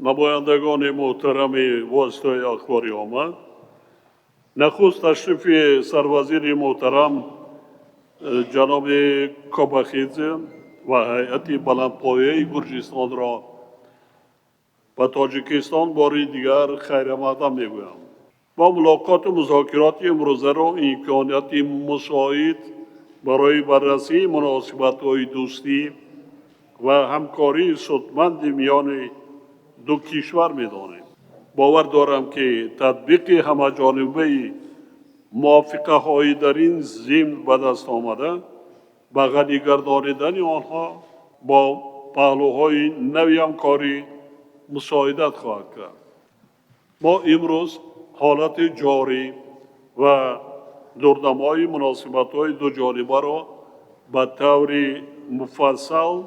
نمایندگان محترم واسطه اخباری آمد، نخست تشریف سروزیر محترم جناب کابخیزه و هیئت بلندپایه گرجستان را به تاجیکستان باری دیگر خیر مقدم میگویم. با ملاقات و مذاکرات امروزه را امکانیت مساعد برای بررسی مناسبت‌های دوستی و همکاری سودمند میان دو کشور می‌دانیم. باور دارم که تطبیق همه‌جانبه موافقه‌های در این ضمن به دست آمده به غنی گردانیدن آنها با پهلوهای نوی همکاری مساعدت خواهد کرد. ما امروز حالت جاری و دردمای مناسبت‌های دو جانبه را به طور مفصل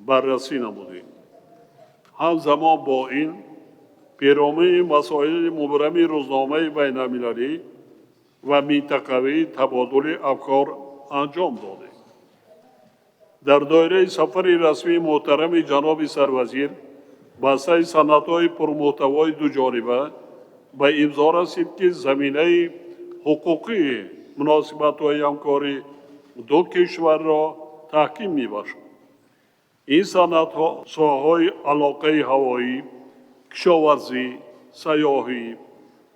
بررسی نمودیم. همزمان با این پیرامه مسائل مبرم روزنامه بین المللی و منطقوی تبادل افکار انجام دادیم. در دایره سفر رسمی محترم جناب سروزیر بسته سندهای پرمحتوای دو جانبه به امضا رسید که زمینه حقوقی مناسبت‌های همکاری دو کشور را تحکیم می‌بخشد. این سندها ساحه‌های علاقه هوایی، کشاورزی، سیاحی،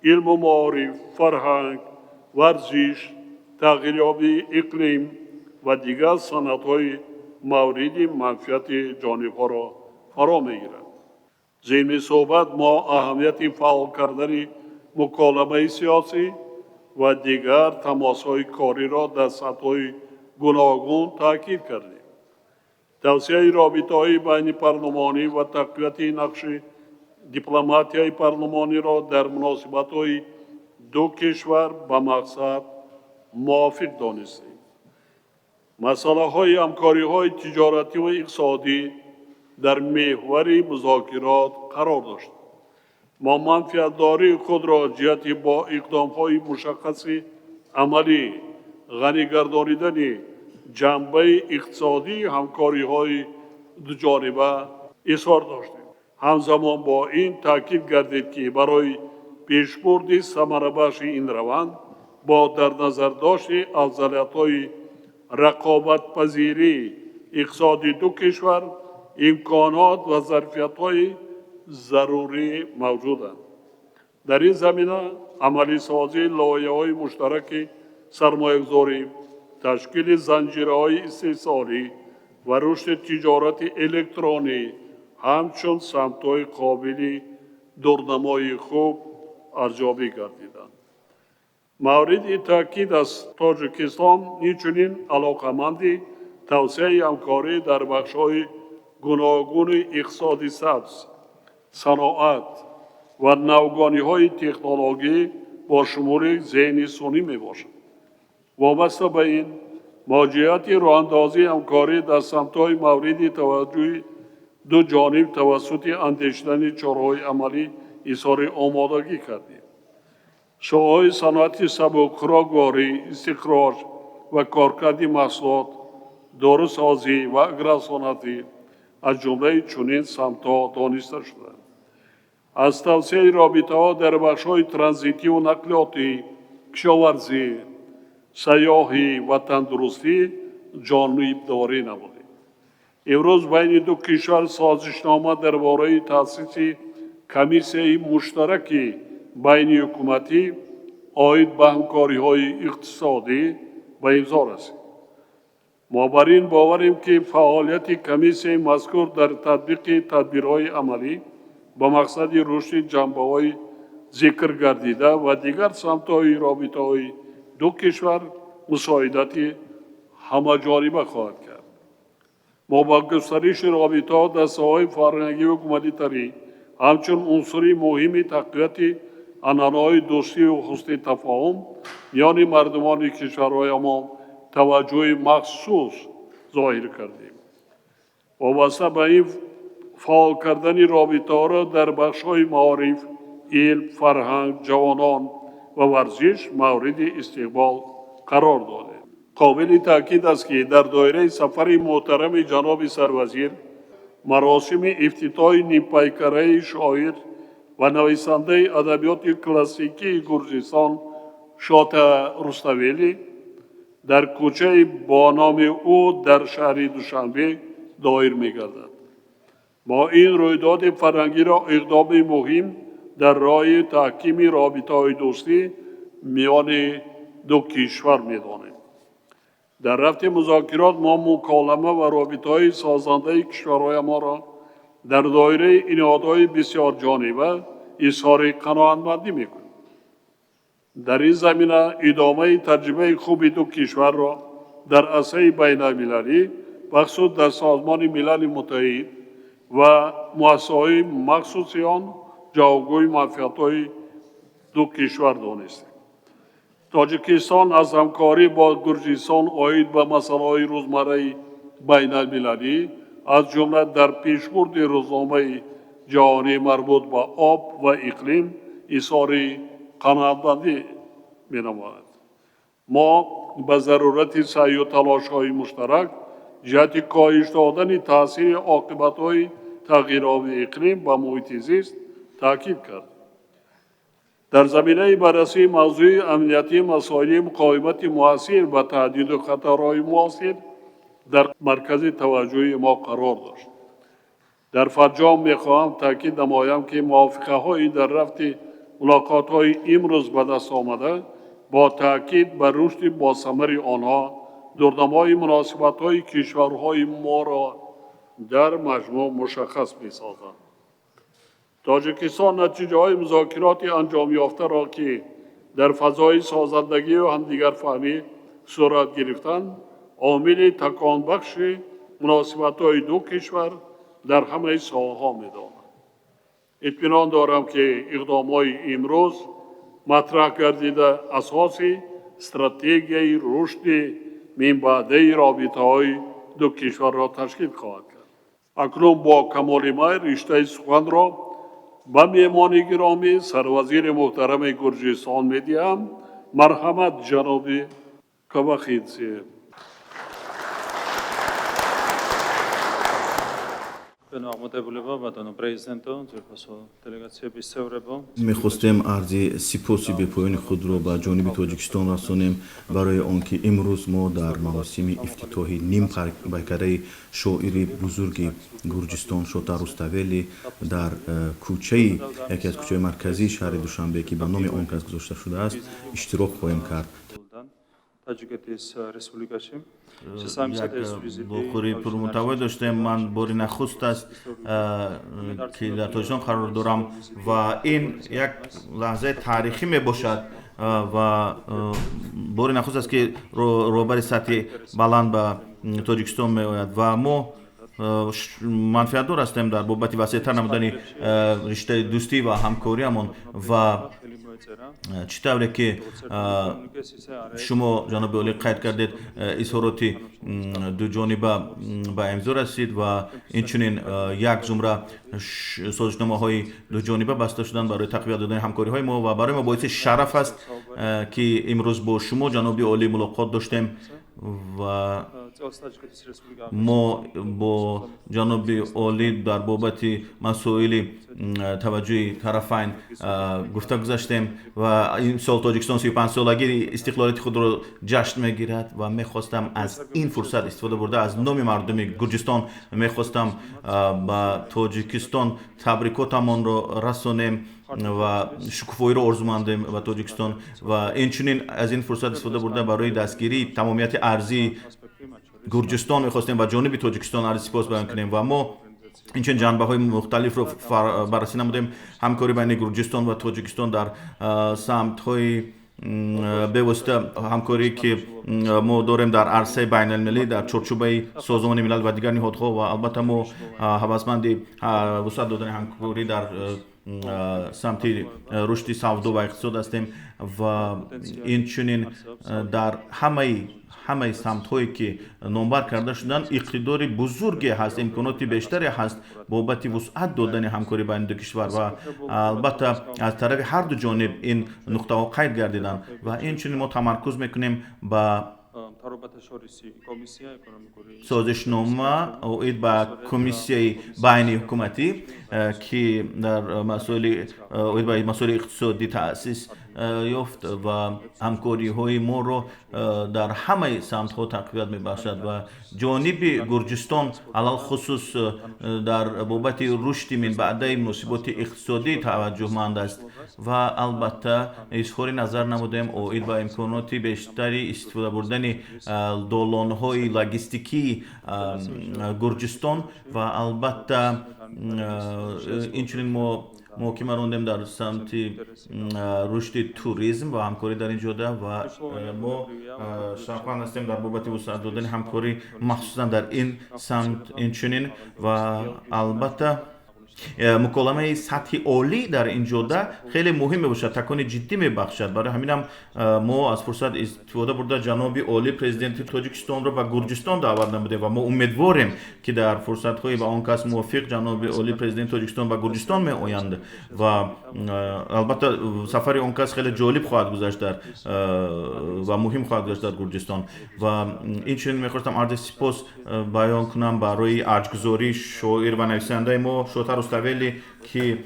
علم و معارف، فرهنگ، ورزش، تغییریابی اقلیم و دیگر سندهای مورد منفعت جانبها را فرا می‌گیرد. ضمن صحبت ما اهمیت فعال کردن مکالمه سیاسی و دیگر تماس‌های کاری را در سطح‌های گوناگون تاکید کردیم. توسعه رابطه‌های بین پارلمانی و تقویت نقش دیپلماتیای پارلمانی را در مناسبت‌های دو کشور به مقصد موافق دانستیم. مسائل همکاری‌های تجارتی و اقتصادی در محور مذاکرات قرار داشت. ما منفعت‌داری خود را جهت با اقدام‌های مشخص عملی غنی گردانیدن جنبه اقتصادی همکاری‌های دو جانبه اظهار داشتیم. همزمان با این تاکید گردید که برای پیشبرد ثمره‌بخش این روند با در نظر داشت افضلیت‌های رقابت‌پذیری اقتصادی دو کشور امکانات و ظرفیت‌های ضروری موجودند. در این زمینه عملی سازی لایحه‌های مشترک سرمایه‌گذاری، تشکیل زنجیره‌های استحصالی و رشد تجارت الکترونی همچون سمت‌های قابل دورنمای خوب ارزیابی گردیدند. مورد تاکید از تاجیکستان نیچنین علاقه‌مندی توسعه همکاری در بخش‌های گوناگون اقتصاد سبز، صنعت و نوگانی‌های تکنولوژی با شمول ذهن سنی میباشد. وابسته به این موجهیت راه‌اندازی همکاری در سمت‌های مورد توجه دو جانب توسط اندیشیدن چاره‌های عملی اظهار آمادگی کردیم. شاخه‌های صنعت سبک‌راگواری، استخراج و کارکرد محصولات، داروسازی و اگرصنعتی از جمله چنین سمت‌ها دانسته شدند. از توسعه رابطه‌ها در بخش‌های ترانزیتی و نقلیاتی، کشاورزی، سیاحی و تندرستی جانبداری نمودیم. امروز بین دو کشور سازشنامه درباره تأسیس کمیسیون مشترک بین حکومتی عاید به همکاری‌های اقتصادی به امضا رسید. ما بر این باوریم که فعالیت کمیسیون مذکور در تطبیق تدبیرهای عملی به مقصد رشد جنبه‌های ذکر گردیده و دیگر سمت‌های رابطه‌های دو کشور مساعدت همه‌جانبه خواهد کرد. ما با گسترش رابطه‌ها در ساحه‌های فرهنگی و گومانیتری همچون عنصر مهم تقویت عنعنه‌های دوستی و حسن تفاهم میان مردمان کشورهای ما توجه مخصوص ظاهر کردیم. وابسته به این فعال کردن رابطه‌ها را در بخش‌های معارف، علم، فرهنگ، جوانان و ورزش مورد استقبال قرار دادیم. قابل تأکید است که در دایره سفر محترم جناب سروزیر مراسم افتتاح نیمپیکره شاعر و نویسنده ادبیات کلاسیکی گرجستان شاتا رستویلی در کوچه با نام او در شهر دوشنبه دایر می‌گردد. با این رویداد فرهنگی را اقدام مهم در راه تحکیم رابطه‌های دوستی میان دو کشور می‌دانیم. در رفت مذاکرات ما مکالمه و رابطه‌های سازنده کشورهای ما را در دایره نهادهای بسیار جانبه اظهار قناعتمندی می‌کنیم. در این زمینه ادامه تجربه خوب دو کشور را در عرصه بین‌المللی بخصوص در سازمان ملل متحد و مؤسسه‌های مخصوص آن جایگاه موفقیت‌های دو کشور دانستیم. تاجیکستان از همکاری با گرجستان آید به مسائل روزمره بین‌المللی از جمله در پیشبرد روزنامه جهانی مربوط به آب و اقلیم اظهار قناعتمندی می‌نماید. ما به ضرورت سعی و تلاش‌های مشترک جهت کاهش دادن تاثیر عاقبت‌های تغییرات اقلیم به محیط زیست تاکید کرد. در زمینه بررسی موضوع امنیتی مسائل مقاومت مؤثر و تهدید خطرهای معاصر در مرکز توجه ما قرار داشت. در فرجام می‌خواهم تاکید نمایم که موافقه‌های در رفت ملاقات‌های امروز به دست آمده با تاکید بر رشد باثمر آنها دردمای مناسبت‌های کشورهای ما را در مجموع مشخص می‌سازند. تاجیکستان نتیجه‌های مذاکرات انجام یافته را که در فضای سازندگی و همدیگر فهمی صورت گرفتند، عامل تکان بخش مناسبت‌های دو کشور در همه ساحه‌ها می‌داند. اطمینان دارم که اقدام‌های امروز مطرح گردیده اساس استراتژی رشد منبعده رابطه‌های دو کشور را تشکیل خواهد کرد. اکنون با کمال میل رشته سخن را به مهمان گرامی سروزیر محترم گرجستان می‌دهم. مرحمت جناب کاوخیدزی. می‌خواستیم عرض سپاسی به پایان خود را به جانب تاجیکستان رسانیم برای آنکه امروز ما در مراسم افتتاح نیم پیکره شاعر بزرگ گرجستان شاتا رستویلی در یکی از کوچه‌های مرکزی شهر دوشنبه که به نام آن کس گذاشته شده است اشتراک خواهیم کرد. بخوری پرمتوی داشتیم. من باری نخست است که در تاجیکستان قرار دارم و این یک لحظه تاریخی می باشد و باری نخست است که روبر سطح بلند به تاجیکستان می آید و ما منفعت دار هستیم در بابت وسیع‌تر نمودن رشته دوستی و همکاریمون و چطوره که شما جناب عالی قید کردید اظهارات دو جانبه به امضا رسید و اینچنین یک زمره سازشنامه‌های دو جانبه بسته شدن برای تقویت دادن همکاری‌های ما و برای ما باعث شرف است که امروز با شما جناب عالی ملاقات داشتیم و ما با جناب عالی در بابت مسائل توجه طرفین گفته گذاشتیم و این سال تاجیکستان 35 سالگی استقلالیت خود را جشن میگیرد و میخواستم از این فرصت استفاده برده از نام مردم گرجستان میخواستم به تاجیکستان تبریکاتمان را رسانیم و شکوفایی را آرزومندیم و تاجیکستان و اینچنین از این فرصت استفاده برده برای دستگیری تمامیت ارضی گرجستان میخواستیم و جانب تاجیکستان عرض سپاس بیان کنیم و ما اینچنین جنبه‌های مختلف رو بررسی نمودیم. همکاری بین گرجستان و تاجیکستان در سمت‌های به واسطه همکاری که ما داریم در عرصه بین‌المللی در چارچوب سازمان ملل و دیگر نهادها و البته ما هوسمند وسعت دادن همکاری در سمت رشد سودا و اقتصاد هستیم و اینچنین در همه سمت‌هایی که نامبر کرده شدن اقتدار بزرگی هست، امکانات بیشتری هست بابت وسعت دادن همکاری بین دو کشور و البته از طرف هر دو جانب این نقطه ها قید گردیدن و اینچنین ما تمرکز میکنیم با მთავრობათა შორისი კომისია ეკონომიკური سازشنامه اوید با کمیسیای بین حکومتی که در اوید با مسائل اقتصادی تأسیس یافت و همکاری های ما رو در همه سمت ها تقویت می باشد و جانب گرجستان علال خصوص در بابت رشد من بعد مصیبات اقتصادی توجهمند است و البته اظهار نظر نمودیم اوید با امکانات بیشتری استفاده بردن دالان های لوجستیکی گرجستان و البته اینچنین ما که مراندیم در سمت رشد توریسم و همکاری در این جاده و ما شاقان هستیم در بابت وسعت دادن همکاری مخصوصا در این سمت اینچنین و البته مکالمه سطح عالی در این جاده خیلی مهمه باشد تکان جدی میبخشد برای همینم ما از فرصت استفاده برده جناب عالی پرزیدنت تاجیکستان را به گرجستان دعوت نموده و ما امیدواریم که در فرصت های با آن کس موافق جناب عالی پرزیدنت تاجیکستان به گرجستان می آیند و البته سفر آن کس خیلی جالب خواهد گذشت در و مهم خواهد گذشت در گرجستان و این چنین میخواستم عرض سپاس بیان کنم برای ارجگذاری شاعر و نویسنده ما شوتر استویلی که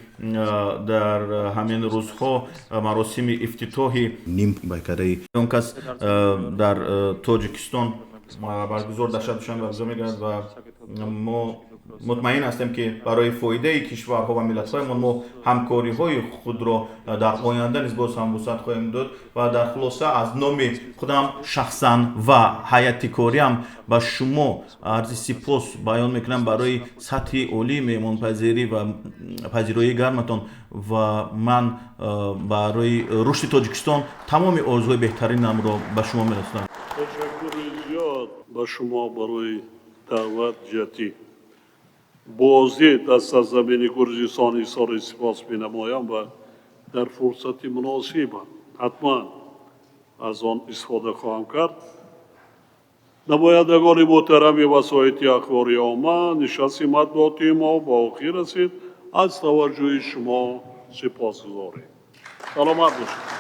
در همین روزها مراسم افتتاحی نیم بیکاری اون کس در تاجیکستان برگزار در شهر دوشنبه برگزار می‌گردد و ما مطمئن هستیم که برای فایده کشورها و ملت‌های ما همکاری‌های خود را در آینده نیز باز هم وسعت خواهیم داد و در خلاصه از نام خودم شخصا و هیئت کاریم به شما عرض سپاس بیان میکنم برای سطح عالی مهمانپذیری و پذیرایی گرمتان و من برای رشد تاجیکستان تمام آرزوهای بهترینم را به شما میرسانم. تشکر زیاد به شما برای دعوت جدی بازدید از سرزمین گرجستان اظهار سپاس می‌نمایم و در فرصت مناسب حتما از آن استفاده خواهم کرد. نمایندگان محترم وسایط اخباری عامه نشست مطبوعاتی ما با آخر رسید از توجه شما سپاسگزاریم. سلامت باشید.